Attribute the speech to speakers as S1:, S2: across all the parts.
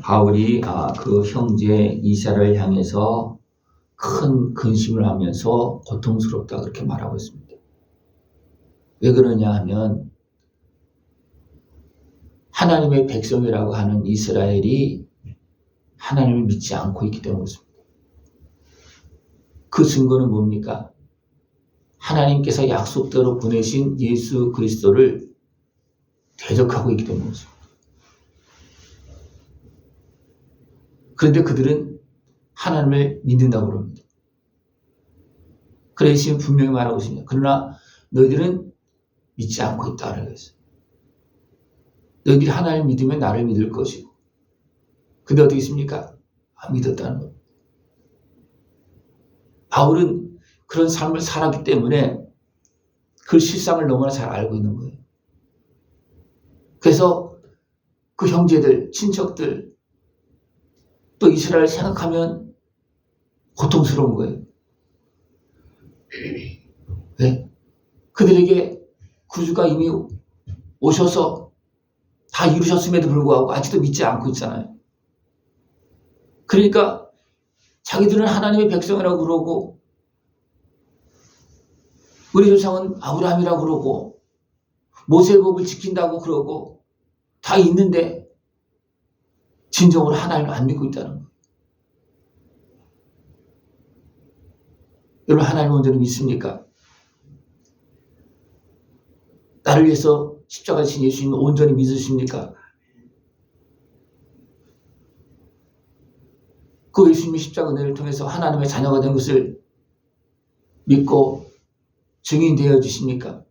S1: 바울이 그 형제 이사를 향해서 큰 근심을 하면서 고통스럽다 그렇게 말하고 있습니다. 왜 그러냐 하면 하나님의 백성이라고 하는 이스라엘이 하나님을 믿지 않고 있기 때문이었습니다. 그 증거는 뭡니까? 하나님께서 약속대로 보내신 예수 그리스도를 대적하고 있기 때문이었습니다. 그런데 그들은 하나님을 믿는다고 그럽니다. 그래서 예수님은 분명히 말하고 있습니다. 그러나 너희들은 믿지 않고 있다라고 했어요. 너희들이 하나님을 믿으면 나를 믿을 것이고. 근데 어떻게 있습니까? 안 믿었다는 겁니다. 바울은 그런 삶을 살았기 때문에 그 실상을 너무나 잘 알고 있는 거예요. 그래서 그 형제들, 친척들, 또 이스라엘 생각하면 고통스러운 거예요. 네? 그들에게 구주가 이미 오셔서 다 이루셨음에도 불구하고 아직도 믿지 않고 있잖아요. 그러니까 자기들은 하나님의 백성이라고 그러고 우리 조상은 아브라함이라고 그러고 모세의 법을 지킨다고 그러고 다 있는데 진정으로 하나님을 안 믿고 있다는 거예요. 여러분 하나님을 온전히 믿습니까? 나를 위해서 십자가에 진 예수님을 온전히 믿으십니까? 그 예수님의 십자가 은혜를 통해서 하나님의 자녀가 된 것을 믿고 증인되어 주십니까?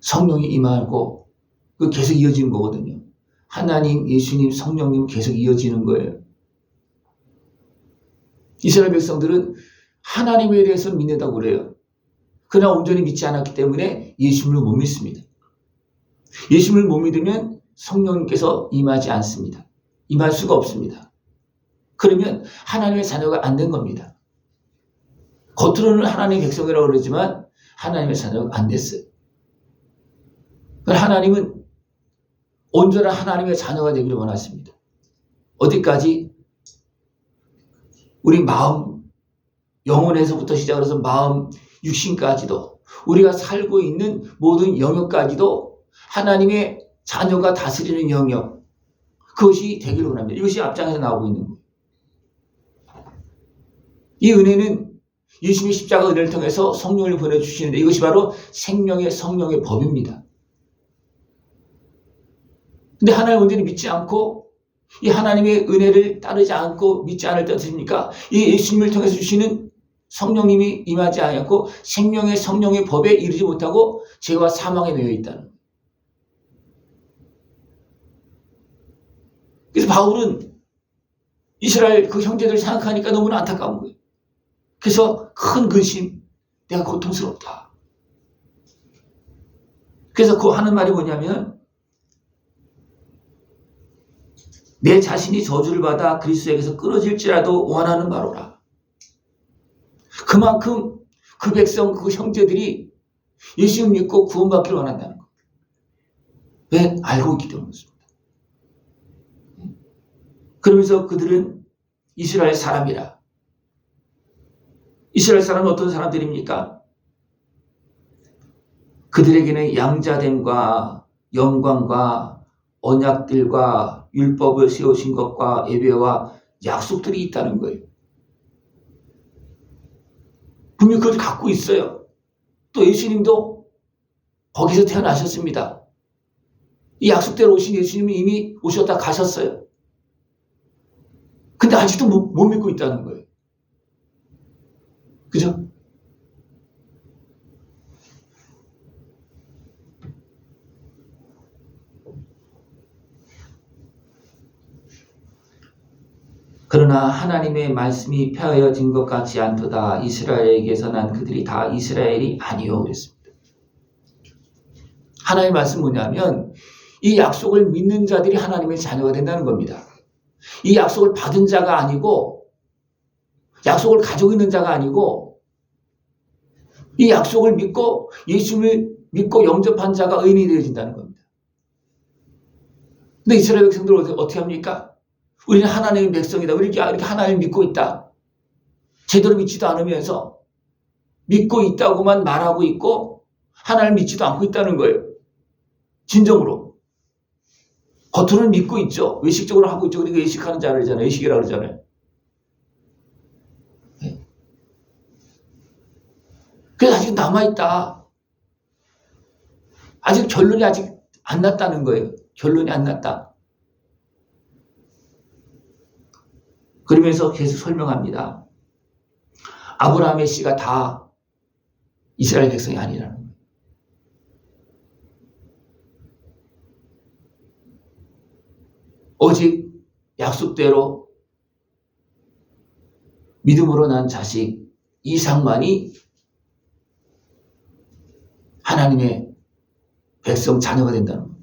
S1: 성령이 임하고 그 계속 이어지는 거거든요. 하나님, 예수님, 성령님 계속 이어지는 거예요. 이스라엘 백성들은 하나님에 대해서 믿는다고 그래요. 그러나 온전히 믿지 않았기 때문에 예수님을 못 믿습니다. 예수님을 못 믿으면 성령님께서 임하지 않습니다. 임할 수가 없습니다. 그러면 하나님의 자녀가 안 된 겁니다. 겉으로는 하나님의 백성이라고 그러지만 하나님의 자녀가 안 됐어요. 하나님은 온전한 하나님의 자녀가 되기를 원하십니다. 어디까지? 우리 마음, 영혼에서부터 시작해서 마음, 육신까지도 우리가 살고 있는 모든 영역까지도 하나님의 자녀가 다스리는 영역, 그것이 되기를 원합니다. 이것이 앞장에서 나오고 있는 거예요. 이 은혜는 예수님의 십자가 은혜를 통해서 성령을 보내주시는데 이것이 바로 생명의 성령의 법입니다. 근데 하나님을 온전히 믿지 않고 이 하나님의 은혜를 따르지 않고 믿지 않을 때 어떻습니까? 이 예수님을 통해서 주시는 성령님이 임하지 않았고 생명의 성령의 법에 이르지 못하고 죄와 사망에 매여 있다는 거예요. 그래서 바울은 이스라엘 그 형제들을 생각하니까 너무나 안타까운 거예요. 그래서 큰 근심, 내가 고통스럽다. 그래서 그 하는 말이 뭐냐면 내 자신이 저주를 받아 그리스도에게서 끊어질지라도 원하는 바로라. 그만큼 그 백성, 그 형제들이 예수님 믿고 구원받기를 원한다는 거예요. 왜? 알고 있기 때문이었습니다. 그러면서 그들은 이스라엘 사람이라. 이스라엘 사람은 어떤 사람들입니까? 그들에게는 양자됨과 영광과 언약들과 율법을 세우신 것과 예배와 약속들이 있다는 거예요. 분명히 그걸 갖고 있어요. 또 예수님도 거기서 태어나셨습니다. 이 약속대로 오신 예수님이 이미 오셨다 가셨어요. 근데 아직도 못 믿고 있다는 거예요. 그죠? 그러나 하나님의 말씀이 폐하여진 것 같지 않도다. 이스라엘에게서 난 그들이 다 이스라엘이 아니요 그랬습니다. 하나님의 말씀 뭐냐면 이 약속을 믿는 자들이 하나님의 자녀가 된다는 겁니다. 이 약속을 받은 자가 아니고 약속을 가지고 있는 자가 아니고 이 약속을 믿고 예수님을 믿고 영접한 자가 의인이 되어진다는 겁니다. 근데 이스라엘 백성들은 어떻게 합니까? 우리는 하나님의 백성이다. 우리 이렇게 하나님을 믿고 있다. 제대로 믿지도 않으면서 믿고 있다고만 말하고 있고 하나님을 믿지도 않고 있다는 거예요. 진정으로. 겉으로는 믿고 있죠. 외식적으로 하고 있죠. 그러니까 외식하는 자를 그러잖아요. 외식이라고 그러잖아요. 그래서 아직 남아있다. 아직 결론이 아직 안 났다는 거예요. 결론이 안 났다. 그러면서 계속 설명합니다. 아브라함의 씨가 다 이스라엘 백성이 아니라는 거예요. 오직 약속대로 믿음으로 난 자식 이삭만이 하나님의 백성 자녀가 된다는 겁니다.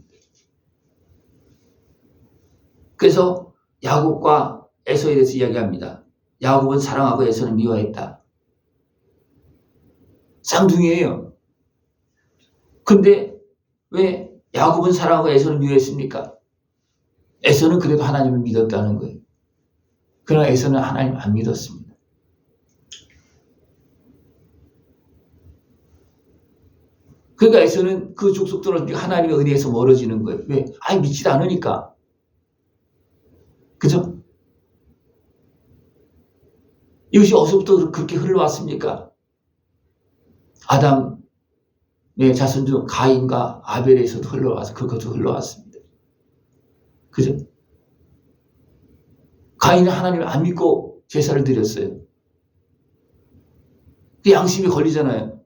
S1: 그래서 야곱과 에서에 대해서 이야기합니다. 야곱은 사랑하고 에서는 미워했다. 쌍둥이에요. 근데 왜 야곱은 사랑하고 에서는 미워했습니까? 에서는 그래도 하나님을 믿었다는 거예요. 그러나 에서는 하나님을 안 믿었습니다. 그러니까 에서는 그 족속들은 하나님의 은혜에서 멀어지는 거예요. 왜? 믿지도 않으니까. 그죠? 이것이 어디서부터 그렇게 흘러왔습니까? 아담의 자손 중 가인과 아벨에서도 흘러와서 그것도 흘러왔습니다. 그죠? 가인은 하나님을 안 믿고 제사를 드렸어요. 그 양심이 걸리잖아요.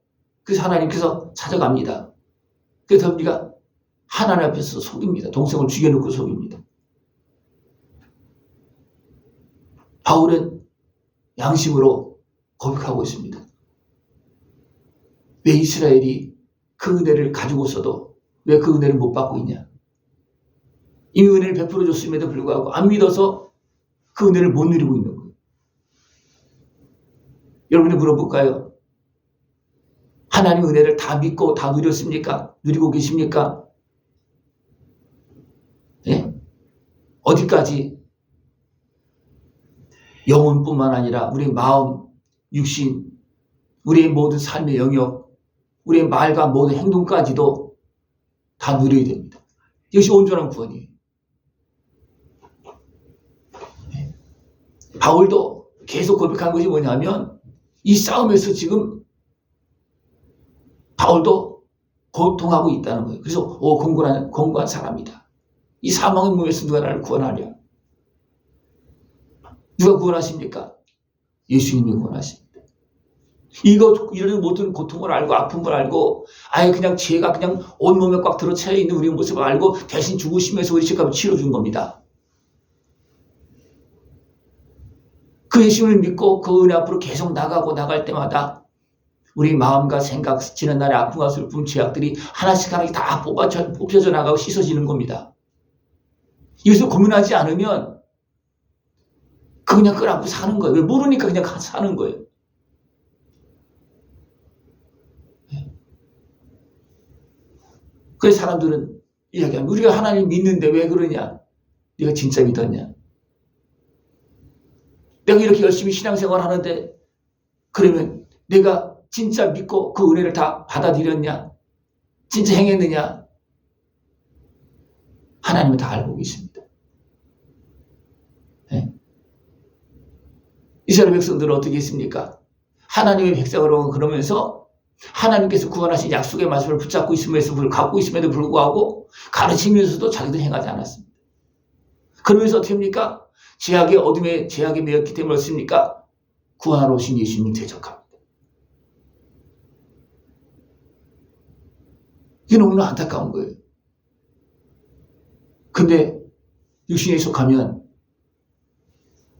S1: 그래서 하나님께서 찾아갑니다. 그래서 우리가 하나님 앞에서 속입니다. 동생을 죽여놓고 속입니다. 바울은 양심으로 고백하고 있습니다. 왜 이스라엘이 그 은혜를 가지고서도 왜 그 은혜를 못 받고 있냐? 이미 은혜를 베풀어 줬음에도 불구하고 안 믿어서 그 은혜를 못 누리고 있는 거예요. 여러분이 물어볼까요? 하나님 은혜를 다 믿고 다 누렸습니까? 누리고 계십니까? 예? 어디까지? 영혼뿐만 아니라 우리 마음, 육신, 우리의 모든 삶의 영역, 우리의 말과 모든 행동까지도 다 누려야 됩니다. 이것이 온전한 구원이에요. 바울도 계속 고백한 것이 뭐냐면 이 싸움에서 지금 바울도 고통하고 있다는 거예요. 그래서 공고한 사람이다. 이 사망의 몸에서 누가 나를 구원하랴? 누가 구원하십니까? 예수님이 구원하십니다. 이런 모든 고통을 알고 아픔을 알고 아예 그냥 죄가 그냥 온몸에 꽉 들어차여 있는 우리의 모습을 알고 대신 죽으시면서 우리 죄값을 치러준 겁니다. 그 예수님을 믿고 그 은혜 앞으로 계속 나갈 때마다 우리 마음과 생각, 지난날의 아픔과 슬픔, 죄악들이 하나씩 다 뽑혀져 나가고 씻어지는 겁니다. 이것을 고민하지 않으면 그냥 끌어안고 사는 거예요. 왜 모르니까 그냥 사는 거예요. 그래서 사람들은 이야기합니다. 우리가 하나님 믿는데 왜 그러냐? 네가 진짜 믿었냐? 내가 이렇게 열심히 신앙생활 하는데 그러면 내가 진짜 믿고 그 은혜를 다 받아들였냐? 진짜 행했느냐? 하나님은 다 알고 계십니다. 네? 이스라엘 백성들은 어떻게 했습니까? 하나님의 백성으로 그러면서 하나님께서 구원하신 약속의 말씀을 붙잡고 갖고 있음에도 불구하고 가르치면서도 자기도 행하지 않았습니다. 그러면서 어떻게 합니까? 어둠의 죄악에 매였기 때문에 어떻습니까? 구원하러 오신 예수님을 대적합니다. 이게 너무나 안타까운 거예요. 근데 육신에 속하면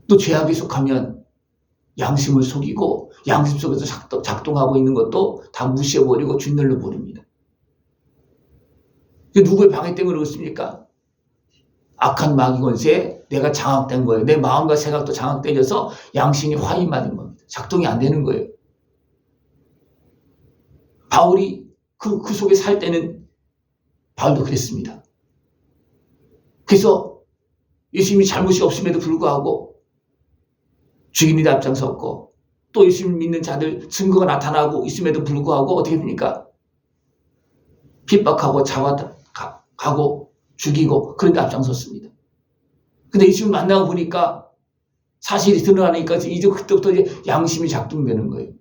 S1: 또 죄악에 속하면 양심을 속이고 양심 속에서 작동하고 있는 것도 다 무시해버리고 짓눌러버립니다. 누구의 방해 때문에 그렇습니까? 악한 마귀 권세에 내가 장악된 거예요. 내 마음과 생각도 장악되어서 양심이 화인맞은 겁니다. 작동이 안 되는 거예요. 바울이 그 속에 살 때는 바울도 그랬습니다. 그래서 예수님이 잘못이 없음에도 불구하고 주인이 앞장섰고 또 예수님 믿는 자들 증거가 나타나고 있음에도 불구하고 어떻게 됩니까? 핍박하고 잡아가고 죽이고 그런 데 앞장섰습니다. 근데 예수님 만나고 보니까 사실이 드러나니까 이제 그때부터 이제 양심이 작동되는 거예요.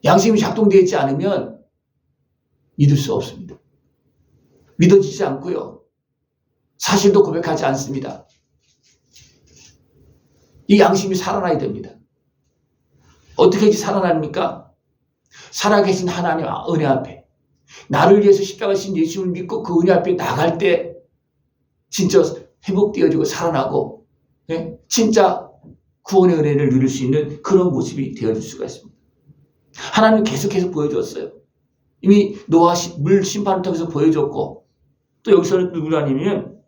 S1: 양심이 작동되지 않으면 믿을 수 없습니다. 믿어지지 않고요. 사실도 고백하지 않습니다. 이 양심이 살아나야 됩니다. 어떻게 해야지 살아납니까? 살아계신 하나님 은혜 앞에 나를 위해서 십자가 신 예수를 믿고 그 은혜 앞에 나갈 때 진짜 회복되어지고 살아나고 진짜 구원의 은혜를 누릴 수 있는 그런 모습이 되어줄 수가 있습니다. 하나님은 계속해서 보여줬어요. 이미 노아 물 심판을 통해서 보여줬고 또 여기서는 누구라냐면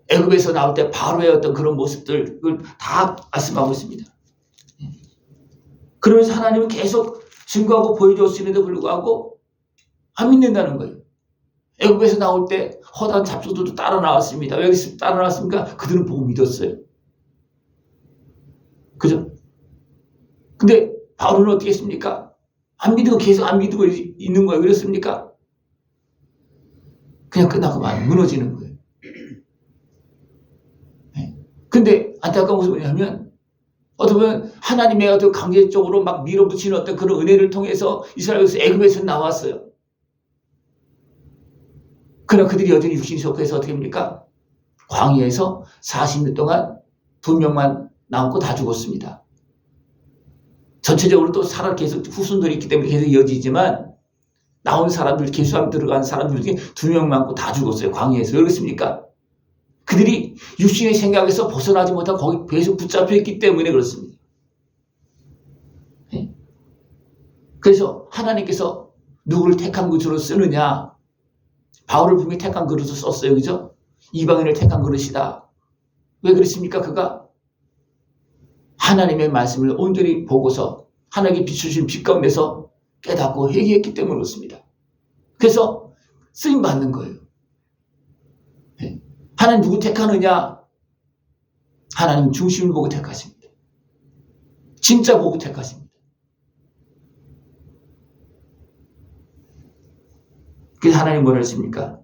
S1: 애굽에서 나올 때 바로의 어떤 그런 모습들을 다 말씀하고 있습니다. 그러면서 하나님은 계속 증거하고 보여줬음에도 불구하고 안 믿는다는 거예요. 애굽에서 나올 때 허다한 잡초들도 따라 나왔습니다. 왜 따라 나왔습니까? 그들은 보고 믿었어요. 그죠? 근데 바로는 어떻게 했습니까? 안 믿고 계속 안 믿고 있는 거예요. 그렇습니까? 그냥 끝나고 무너지는 거예요. 근데 안타까운 것은 뭐냐면 어떻게 보면 하나님의 어떤 강제적으로 막 밀어붙이는 어떤 그런 은혜를 통해서 이스라엘에서 애굽에서 나왔어요. 그러나 그들이 여전히 육신이 속해서 어떻게 합니까? 광야에서 40년 동안 2명만 남고 다 죽었습니다. 전체적으로 또 살아 계속 후손들이 있기 때문에 계속 이어지지만 나온 사람들, 계수함 들어간 사람들 중에 2명 남고 다 죽었어요. 광야에서. 왜 그렇습니까? 그들이 육신의 생각에서 벗어나지 못하고 거기 계속 붙잡혀 있기 때문에 그렇습니다. 그래서 하나님께서 누구를 택한 그릇으로 쓰느냐? 바울을 분명히 택한 그릇으로 썼어요. 그죠? 이방인을 택한 그릇이다. 왜 그랬습니까? 그가 하나님의 말씀을 온전히 보고서 하나님께 비추신 빛 가운데서 깨닫고 회개했기 때문에 그렇습니다. 그래서 쓰임 받는 거예요. 하나님 누구 택하느냐? 하나님 중심을 보고 택하십니다. 진짜 보고 택하십니다. 그래서 하나님 뭐라 했습니까?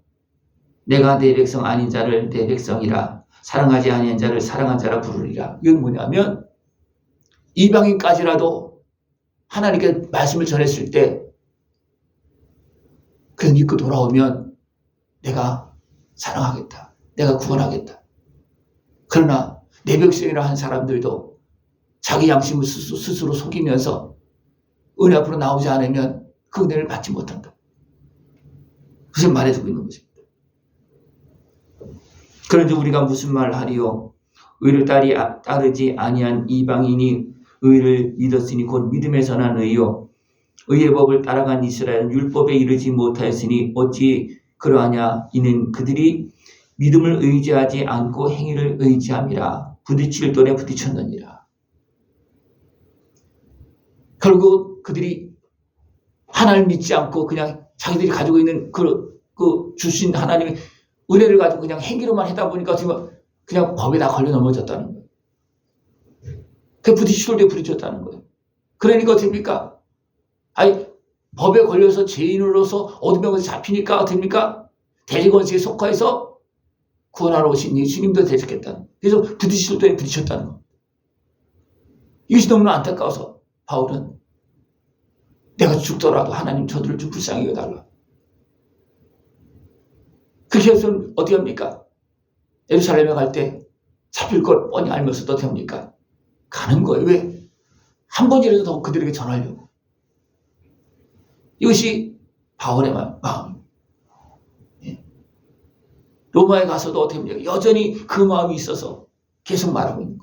S1: 내가 내 백성 아닌 자를 내 백성이라 사랑하지 아니한 자를 사랑한 자라 부르리라. 이건 뭐냐면 이방인까지라도 하나님께 말씀을 전했을 때 그 믿고 돌아오면 내가 사랑하겠다. 내가 구원하겠다. 그러나 내 백성이라 한 사람들도 자기 양심을 스스로 속이면서 은혜 앞으로 나오지 않으면 그 은혜를 받지 못한다. 그것을 말해주고 있는 것입니다. 그런데 우리가 무슨 말을 하리요? 의를 따르지 아니한 이방인이 의를 믿었으니 곧 믿음에서 난 의요. 의의 법을 따라간 이스라엘은 율법에 이르지 못하였으니 어찌 그러하냐? 이는 그들이 믿음을 의지하지 않고 행위를 의지함이라. 부딪힐 돌에 부딪혔느니라. 결국 그들이 하나님을 믿지 않고 그냥 자기들이 가지고 있는 그 주신 하나님의 은혜를 가지고 그냥 행위로만 하다 보니까 그냥 법에 다 걸려 넘어졌다는 거예요. 그 부딪힐 때 부딪혔다는 거예요. 그러니까 어떻습니까? 아니, 법에 걸려서 죄인으로서 어둠의 것에 잡히니까 어떻습니까? 대리권세에 속하여서 구원하러 오신 예수님도 대적했다는. 그래서 부딪힐 때 부딪혔다는 거. 이것이 너무나 안타까워서 바울은 내가 죽더라도 하나님 저들을 좀 불쌍히 여겨달라. 그렇게 해서 어떻게 합니까? 예루살렘에 갈 때 잡힐 걸 뻔히 알면서도 어떻게 합니까? 가는 거예요. 왜? 한 번이라도 더 그들에게 전하려고. 이것이 바울의 마음입니다. 로마에 가서도 어떻게 합니까? 여전히 그 마음이 있어서 계속 말하고 있는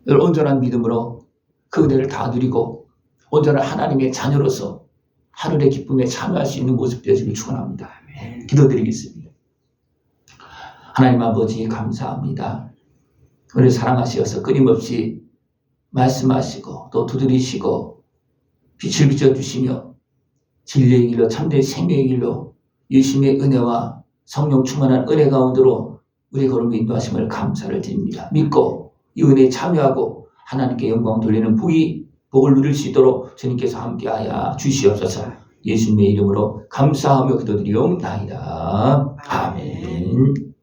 S1: 거예요. 온전한 믿음으로 그 은혜를 다 누리고 온전한 하나님의 자녀로서 하늘의 기쁨에 참여할 수 있는 모습 되시길 축원합니다. 기도드리겠습니다. 하나님 아버지 감사합니다. 우리를 사랑하시어서 끊임없이 말씀하시고 또 두드리시고 빛을 비춰주시며 진리의 길로 참된 생명의 길로 예수님의 은혜와 성령 충만한 은혜 가운데로 우리 걸음을 인도하심을 감사를 드립니다. 믿고 이 은혜에 참여하고 하나님께 영광 돌리는 복을 누릴 수 있도록 주님께서 함께하여 주시옵소서. 예수님의 이름으로 감사하며 기도드리옵나이다. 아멘.